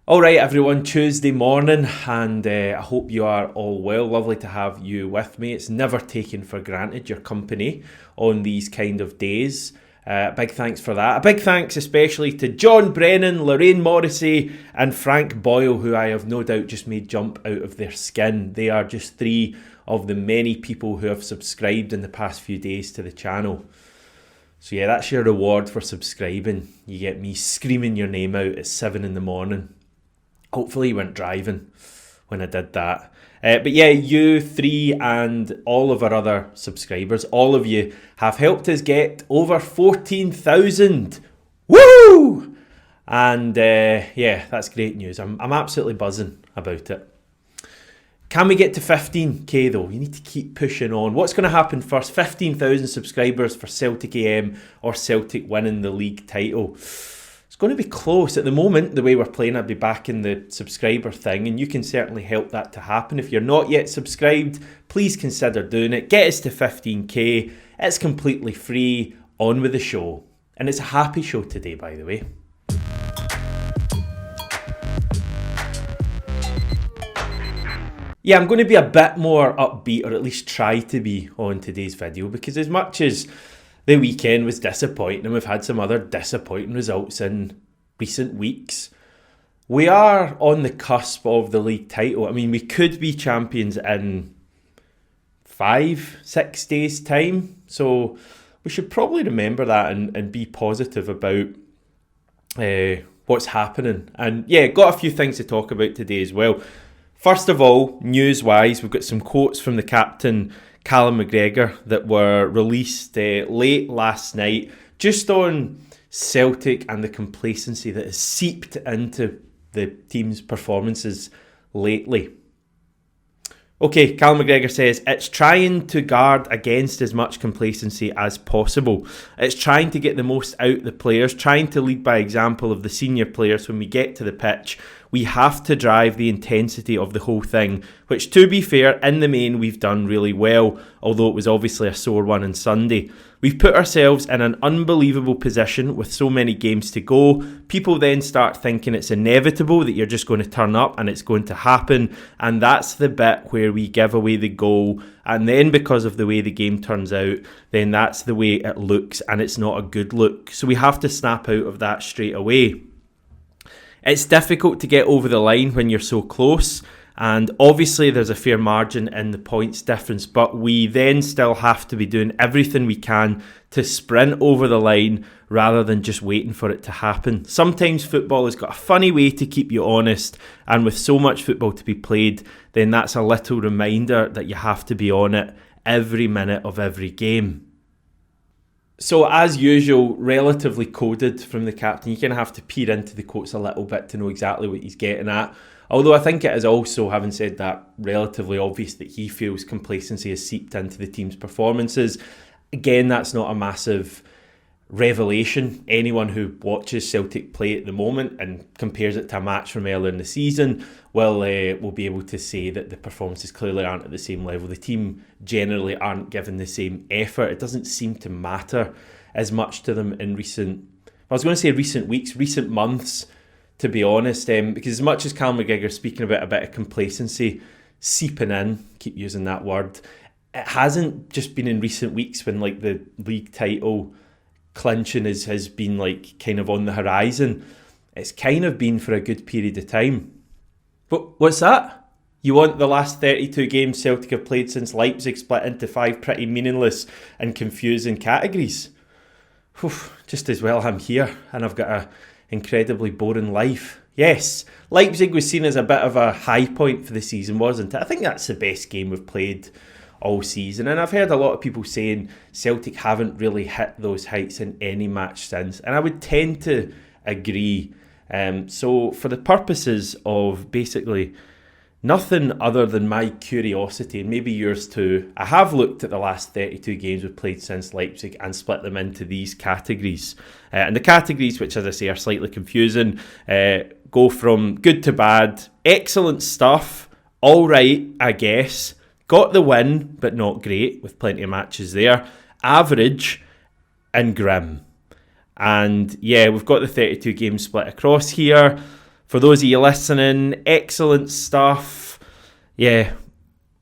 Alright everyone, Tuesday morning, and I hope you are all well. Lovely to have you with me. It's never taken for granted your company on these kind of days. Big thanks for that. A big thanks especially to John Brennan, Lorraine Morrissey and Frank Boyle, who I have no doubt just made jump out of their skin. They are just three of the many people who have subscribed in the past few days to the channel. So yeah, that's your reward for subscribing. You get me screaming your name out at 7 in the morning. Hopefully you weren't driving when I did that. But yeah, you three and all of our other subscribers, all of you have helped us get over 14,000. Woo! And yeah, that's great news. I'm absolutely buzzing about it. Can we get to 15k though? You need to keep pushing on. What's going to happen first? 15,000 subscribers for Celtic AM or Celtic winning the league title? It's going to be close. At the moment, the way we're playing, I'd be back in the subscriber thing, and you can certainly help that to happen. If you're not yet subscribed, please consider doing it. Get us to 15k. It's completely free. On with the show. And it's a happy show today, by the way. Yeah, I'm going to be a bit more upbeat, or at least try to be, on today's video, because as much as the weekend was disappointing and we've had some other disappointing results in recent weeks, we are on the cusp of the league title. I mean, we could be champions in 5-6 days' time. So we should probably remember that and be positive about what's happening. And yeah, got a few things to talk about today as well. First of all, news-wise, we've got some quotes from the captain, Callum McGregor, that were released late last night, just on Celtic and the complacency that has seeped into the team's performances lately. Okay, Callum McGregor says, it's trying to guard against as much complacency as possible. It's trying to get the most out of the players, trying to lead by example of the senior players when we get to the pitch. We have to drive the intensity of the whole thing, which, to be fair, in the main, we've done really well, although it was obviously a sore one on Sunday. We've put ourselves in an unbelievable position with so many games to go. People then start thinking it's inevitable that you're just going to turn up and it's going to happen, and that's the bit where we give away the goal, and then because of the way the game turns out, then that's the way it looks, and it's not a good look. So we have to snap out of that straight away. It's difficult to get over the line when you're so close, and obviously there's a fair margin in the points difference, but we then still have to be doing everything we can to sprint over the line rather than just waiting for it to happen. Sometimes football has got a funny way to keep you honest, and with so much football to be played, then that's a little reminder that you have to be on it every minute of every game. So as usual, relatively coded from the captain. You kind of have to peer into the quotes a little bit to know exactly what he's getting at. Although I think it is also, having said that, relatively obvious that he feels complacency has seeped into the team's performances. Again, that's not a massive revelation. Anyone who watches Celtic play at the moment and compares it to a match from earlier in the season will be able to say that the performances clearly aren't at the same level. The team generally aren't given the same effort. It doesn't seem to matter as much to them in recent weeks, recent months, to be honest, because as much as Callum McGregor speaking about a bit of complacency seeping in, keep using that word, it hasn't just been in recent weeks when like the league title clinching has been like kind of on the horizon. It's kind of been for a good period of time. But what's that? You want the last 32 games Celtic have played since Leipzig split into 5 pretty meaningless and confusing categories? Whew, just as well I'm here and I've got an incredibly boring life. Yes, Leipzig was seen as a bit of a high point for the season, wasn't it? I think that's the best game we've played all season, and I've heard a lot of people saying Celtic haven't really hit those heights in any match since, and I would tend to agree. So for the purposes of basically nothing other than my curiosity, and maybe yours too, I have looked at the last 32 games we've played since Leipzig and split them into these categories. And the categories, which as I say are slightly confusing, go from good to bad, excellent stuff, alright I guess, got the win but not great with plenty of matches there, average and grim. And yeah, we've got the 32 games split across here. for those of you listening, excellent stuff. Yeah,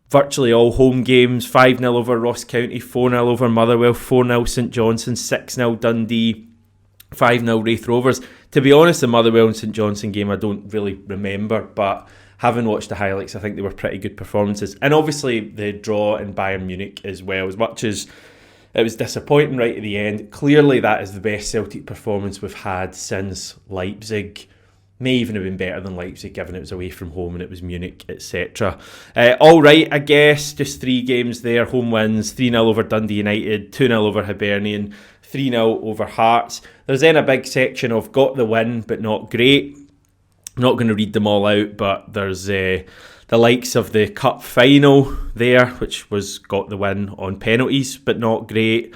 virtually all home games. 5-0 over Ross County, 4-0 over Motherwell, 4-0 St Johnstone, 6-0 Dundee, 5-0 Wraith Rovers. To be honest, the Motherwell and St Johnstone game I don't really remember, but having watched the highlights, I think they were pretty good performances. And obviously the draw in Bayern Munich as well, as much as it was disappointing right at the end, clearly that is the best Celtic performance we've had since Leipzig. May even have been better than Leipzig, given it was away from home and it was Munich, etc. All right, I guess, just 3 games there. Home wins, 3-0 over Dundee United, 2-0 over Hibernian, 3-0 over Hearts. There's then a big section of got the win, but not great. I'm not going to read them all out, but there's the likes of the cup final there, which was got the win on penalties, but not great.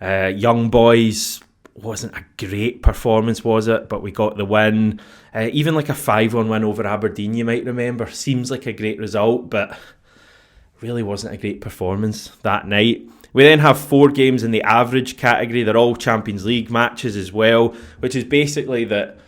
Young Boys wasn't a great performance, was it? But we got the win. Even like a 5-1 win over Aberdeen, you might remember, seems like a great result, but really wasn't a great performance that night. We then have 4 games in the average category. They're all Champions League matches as well, which is basically that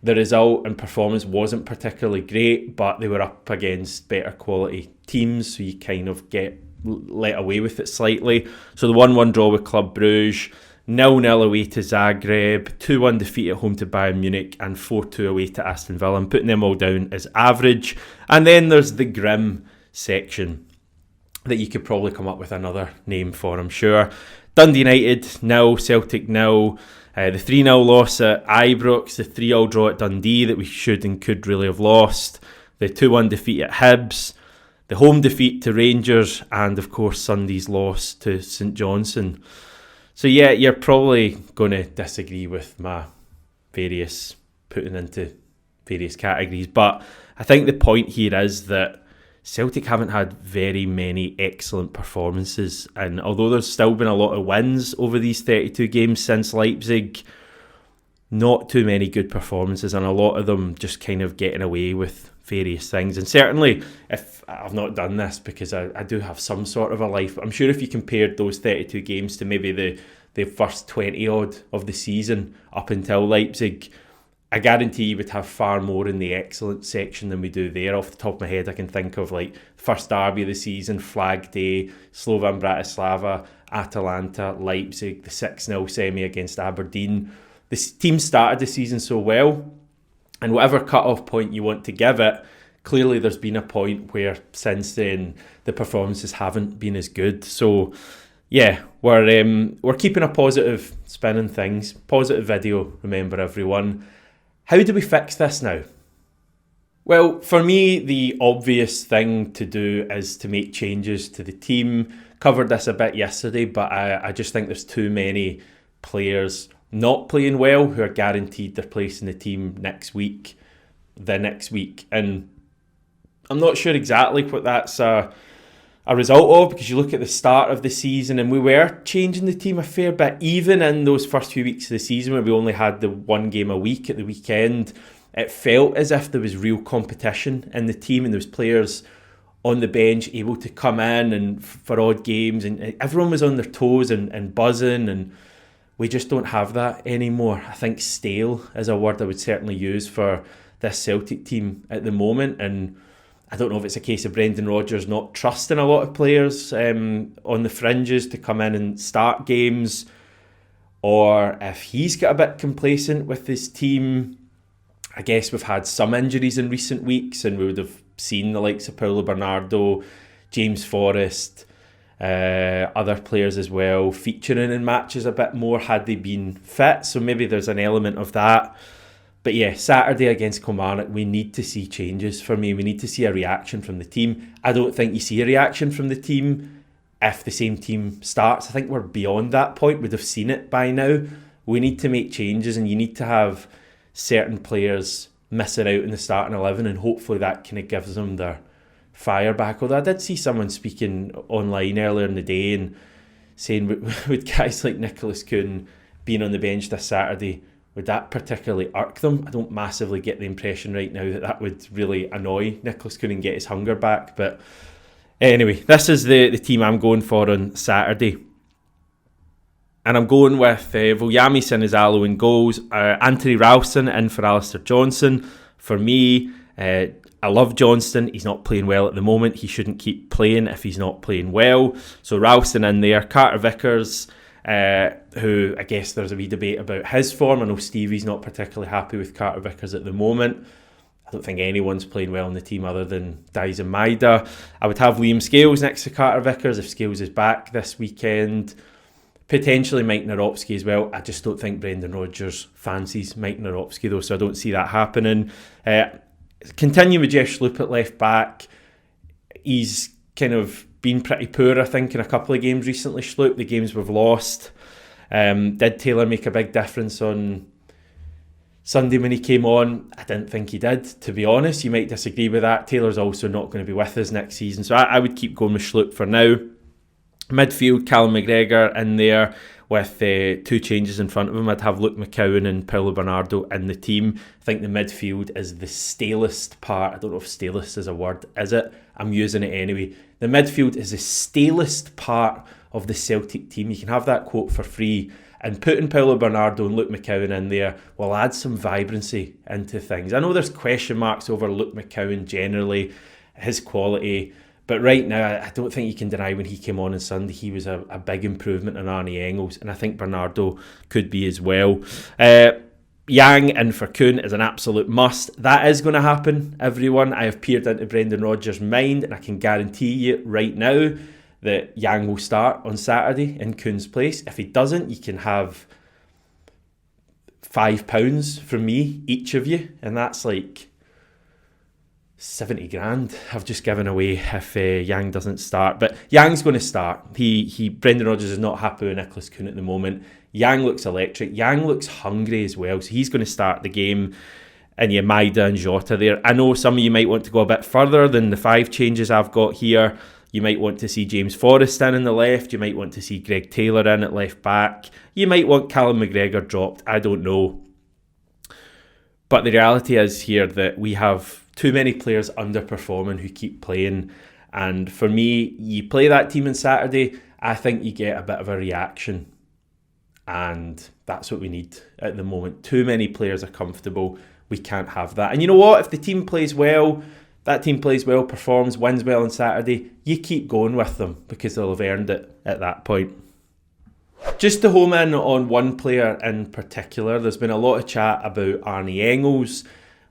the result and performance wasn't particularly great, but they were up against better quality teams, so you kind of get let away with it slightly. So the 1-1 draw with Club Brugge, 0-0 away to Zagreb, 2-1 defeat at home to Bayern Munich, and 4-2 away to Aston Villa. I'm putting them all down as average. And then there's the grim section that you could probably come up with another name for, I'm sure. Dundee United, 0, Celtic 0. The 3-0 loss at Ibrox, the 3-0 draw at Dundee that we should and could really have lost, the 2-1 defeat at Hibs, the home defeat to Rangers, and of course Sunday's loss to St Johnstone. So yeah, you're probably going to disagree with my various putting into various categories, but I think the point here is that Celtic haven't had very many excellent performances, and although there's still been a lot of wins over these 32 games since Leipzig, not too many good performances, and a lot of them just kind of getting away with various things. And certainly, if I've not done this because I do have some sort of a life, but I'm sure if you compared those 32 games to maybe the first 20 odd of the season up until Leipzig, I guarantee you would have far more in the excellent section than we do there. Off the top of my head, I can think of like first derby of the season, Flag Day, Slovan Bratislava, Atalanta, Leipzig, the 6-0 semi against Aberdeen. The team started the season so well, and whatever cut-off point you want to give it, clearly there's been a point where since then the performances haven't been as good. So yeah, we're keeping a positive spin on things. Positive video, remember everyone. How do we fix this now? Well, for me, the obvious thing to do is to make changes to the team. Covered this a bit yesterday, but I just think there's too many players not playing well who are guaranteed their place in the team next week. And I'm not sure exactly what that's a result of, because you look at the start of the season and we were changing the team a fair bit, even in those first few weeks of the season where we only had the 1 game a week at the weekend. It felt as if there was real competition in the team and there was players on the bench able to come in and for odd games, and everyone was on their toes and buzzing, and we just don't have that anymore. I think stale is a word I would certainly use for this Celtic team at the moment, and I don't know if it's a case of Brendan Rodgers not trusting a lot of players on the fringes to come in and start games, or if he's got a bit complacent with his team. I guess we've had some injuries in recent weeks, and we would have seen the likes of Paulo Bernardo, James Forrest, other players as well featuring in matches a bit more had they been fit. So maybe there's an element of that. But yeah, Saturday against Kilmarnock, we need to see changes for me. We need to see a reaction from the team. I don't think you see a reaction from the team if the same team starts. I think we're beyond that point. We'd have seen it by now. We need to make changes, and you need to have certain players missing out in the starting 11, and hopefully that kind of gives them their fire back. Although I did see someone speaking online earlier in the day and saying, would guys like Nicholas Kuhn being on the bench this Saturday, would that particularly irk them? I don't massively get the impression right now that that would really annoy Nicholas Kuhn and get his hunger back. But anyway, this is the team I'm going for on Saturday. And I'm going with Vuljami Sinizalo in goals, Anthony Ralston in for Alistair Johnson, for me, I love Johnston. He's not playing well at the moment. He shouldn't keep playing if he's not playing well. So Ralston in there. Carter Vickers, who I guess there's a wee debate about his form. I know Stevie's not particularly happy with Carter Vickers at the moment. I don't think anyone's playing well in the team other than Dies and Maida. I would have Liam Scales next to Carter Vickers if Scales is back this weekend. Potentially Mike Naropski as well. I just don't think Brendan Rodgers fancies Mike Naropski though, so I don't see that happening. Continue with Jeff Sloop at left back. He's kind of been pretty poor, I think, in a couple of games recently, Sloop. The games we've lost. Did Taylor make a big difference on Sunday when he came on? I didn't think he did, to be honest. You might disagree with that. Taylor's also not going to be with us next season, so I would keep going with Sloop for now. Midfield, Callum McGregor in there with 2 changes in front of him. I'd have Luke McCowan and Paulo Bernardo in the team. I think the midfield is the stalest part. I don't know if stalest is a word, is it? I'm using it anyway. The midfield is the stalest part of the Celtic team. You can have that quote for free. And putting Paulo Bernardo and Luke McCowan in there will add some vibrancy into things. I know there's question marks over Luke McCowan generally, his quality. But right now, I don't think you can deny when he came on Sunday, he was a big improvement on Arne Engels. And I think Bernardo could be as well. Yang in for Kuhn is an absolute must. That is going to happen, everyone. I have peered into Brendan Rodgers' mind, and I can guarantee you right now that Yang will start on Saturday in Kuhn's place. If he doesn't, you can have £5 from me, each of you. And that's like 70 grand I've just given away if Yang doesn't start. But Yang's going to start. Brendan Rodgers is not happy with Nicholas Kuhn at the moment. Yang looks electric. Yang looks hungry as well, so he's going to start the game. And yeah, Maida and Jota there. I know some of you might want to go a bit further than the 5 changes I've got here. You might want to see James Forrest in the left. You might want to see Greg Taylor in at left back. You might want Callum McGregor dropped. I don't know. But the reality is here that we have too many players underperforming who keep playing. And for me, you play that team on Saturday, I think you get a bit of a reaction. And that's what we need at the moment. Too many players are comfortable. We can't have that. And you know what? If the team plays well, that team plays well, performs, wins well on Saturday, you keep going with them because they'll have earned it at that point. Just to home in on one player in particular, there's been a lot of chat about Arne Engels,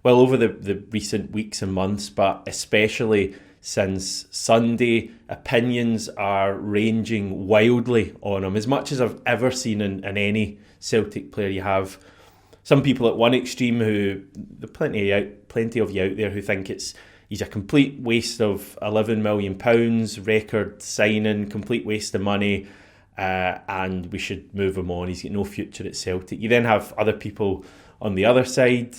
well over the recent weeks and months, but especially since Sunday, opinions are ranging wildly on him, as much as I've ever seen in any Celtic player. You have some people at one extreme who, there are plenty of you out there who think he's a complete waste of £11 million, record signing, complete waste of money, and we should move him on. He's got no future at Celtic. You then have other people on the other side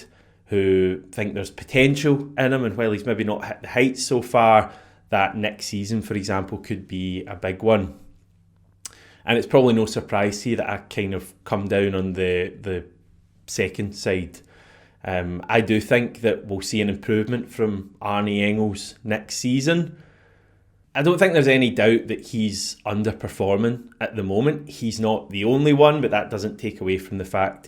who think there's potential in him, and while he's maybe not hit the heights so far, that next season, for example, could be a big one. And it's probably no surprise to you that I kind of come down on the second side. I do think that we'll see an improvement from Arne Engels next season. I don't think there's any doubt that he's underperforming at the moment. He's not the only one, but that doesn't take away from the fact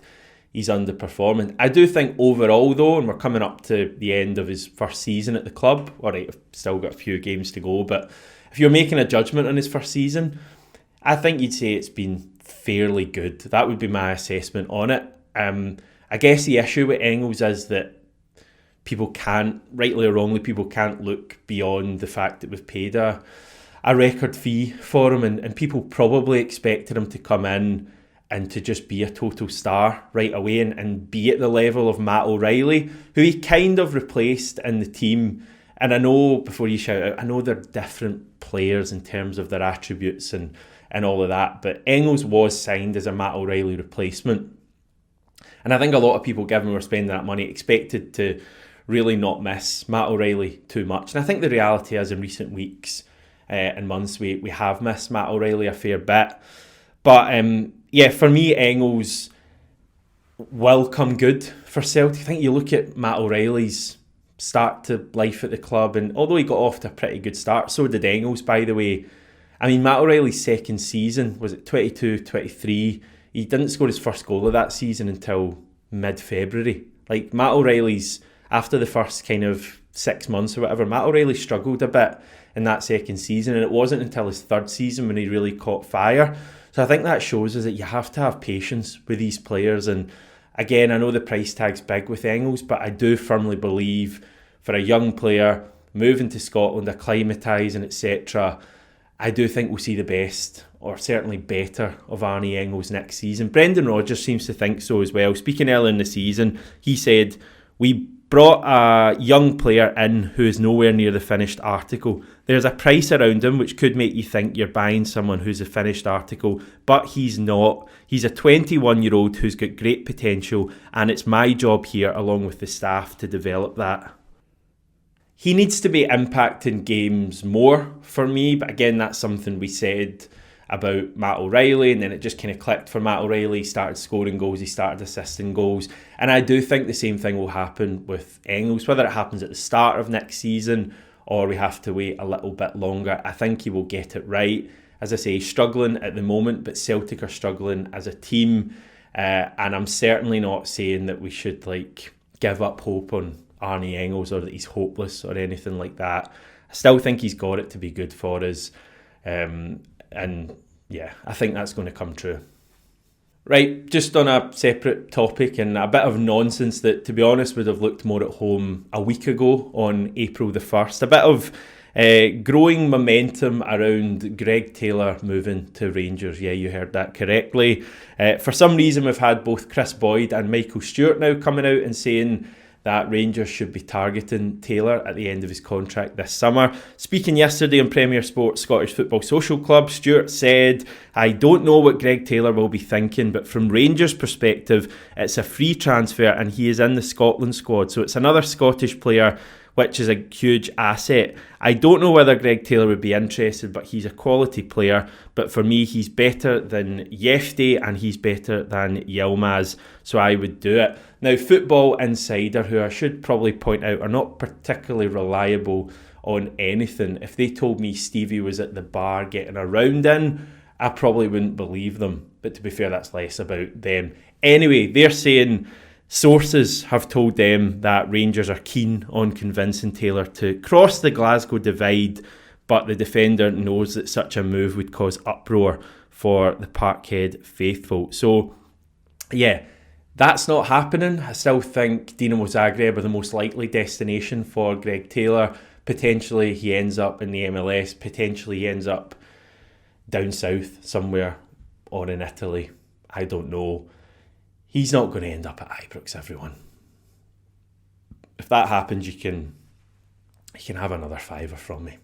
he's underperforming. I do think overall though, and we're coming up to the end of his first season at the club, alright, I've still got a few games to go, but if you're making a judgment on his first season, I think you'd say it's been fairly good. That would be my assessment on it. I guess the issue with Engels is that people can't, rightly or wrongly, people can't look beyond the fact that we've paid a record fee for him, and people probably expected him to come in and to just be a total star right away and be at the level of Matt O'Reilly, who he kind of replaced in the team. And I know, before you shout out, I know they're different players in terms of their attributes and all of that, but Engels was signed as a Matt O'Reilly replacement. And I think a lot of people, given we're spending that money, expected to really not miss Matt O'Reilly too much. And I think the reality is, in recent weeks and months, we have missed Matt O'Reilly a fair bit. But yeah, for me, Engels will come good for Celtic. I think you look at Matt O'Reilly's start to life at the club, and although he got off to a pretty good start, so did Engels, by the way. I mean, Matt O'Reilly's second season, was it 22-23? He didn't score his first goal of that season until mid-February. Like, Matt O'Reilly's after the first kind of 6 months or whatever, Matt O'Reilly struggled a bit in that second season, and it wasn't until his third season when he really caught fire. So I think that shows us that you have to have patience with these players. And again, I know the price tag's big with Engels, but I do firmly believe for a young player moving to Scotland, acclimatising, etc., I do think we'll see the best, or certainly better, of Arne Engels next season. Brendan Rodgers seems to think so as well. Speaking earlier in the season, he said, "We brought a young player in who is nowhere near the finished article. There's a price around him which could make you think you're buying someone who's a finished article, but he's not. He's a 21-year-old who's got great potential, and it's my job here, along with the staff, to develop that." He needs to be impacting games more for me, but again, that's something we said about Matt O'Reilly, and then it just kind of clicked for Matt O'Reilly. He started scoring goals, he started assisting goals, and I do think the same thing will happen with Engels, whether it happens at the start of next season or we have to wait a little bit longer. I think he will get it right. As I say, he's struggling at the moment, but Celtic are struggling as a team, and I'm certainly not saying that we should give up hope on Arne Engels or that he's hopeless or anything like that. I still think he's got it to be good for us. And yeah, I think that's going to come true. Right, just on a separate topic and a bit of nonsense that, to be honest, would have looked more at home a week ago on April the 1st. A bit of growing momentum around Greg Taylor moving to Rangers. Yeah, you heard that correctly. For some reason, we've had both Chris Boyd and Michael Stewart now coming out and saying that Rangers should be targeting Taylor at the end of his contract this summer. Speaking yesterday on Premier Sports Scottish Football Social Club, Stewart said, "I don't know what Greg Taylor will be thinking, but from Rangers' perspective, it's a free transfer and he is in the Scotland squad. So it's another Scottish player, which is a huge asset. I don't know whether Greg Taylor would be interested, but he's a quality player. But for me, he's better than Yefte and he's better than Yilmaz, so I would do it." Now, Football Insider, who I should probably point out are not particularly reliable on anything, if they told me Stevie was at the bar getting a round in, I probably wouldn't believe them. But to be fair, that's less about them. Anyway, they're saying sources have told them that Rangers are keen on convincing Taylor to cross the Glasgow divide, but the defender knows that such a move would cause uproar for the Parkhead faithful. So, yeah, that's not happening. I still think Dinamo Zagreb are the most likely destination for Greg Taylor. Potentially he ends up in the MLS, potentially he ends up down south somewhere or in Italy. I don't know. He's not going to end up at Ibrox, everyone. If that happens, you can have another fiver from me.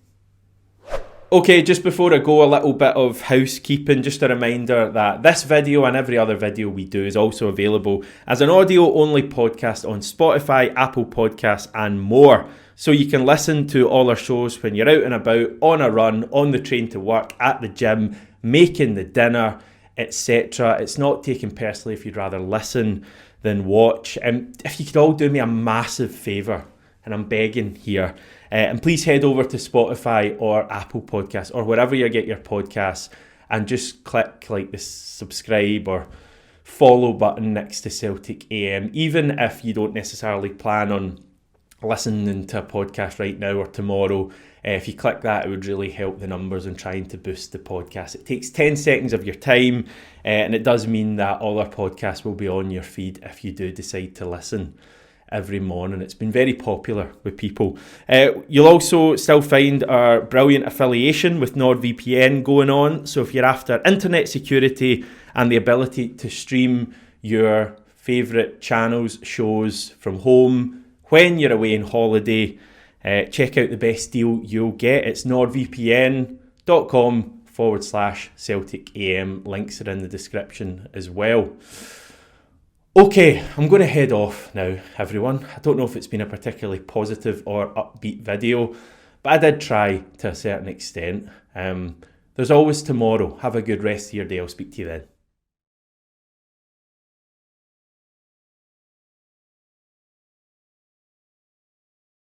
Okay, just before I go, a little bit of housekeeping. Just a reminder that this video and every other video we do is also available as an audio-only podcast on Spotify, Apple Podcasts and more. So you can listen to all our shows when you're out and about, on a run, on the train to work, at the gym, making the dinner, etc. It's not taken personally if you'd rather listen than watch. If you could all do me a massive favour, and I'm begging here, and please head over to Spotify or Apple Podcasts or wherever you get your podcasts and just click the subscribe or follow button next to Celtic AM. Even if you don't necessarily plan on listening to a podcast right now or tomorrow, if you click that, it would really help the numbers in trying to boost the podcast. It takes 10 seconds of your time, and it does mean that all our podcasts will be on your feed if you do decide to listen every morning. It's been very popular with people. You'll also still find our brilliant affiliation with NordVPN going on. So if you're after internet security and the ability to stream your favourite channels, shows from home when you're away on holiday, check out the best deal you'll get. It's nordvpn.com/Celtic AM. Links are in the description as well. Okay, I'm going to head off now, everyone. I don't know if it's been a particularly positive or upbeat video, but I did try to a certain extent. There's always tomorrow. Have a good rest of your day. I'll speak to you then.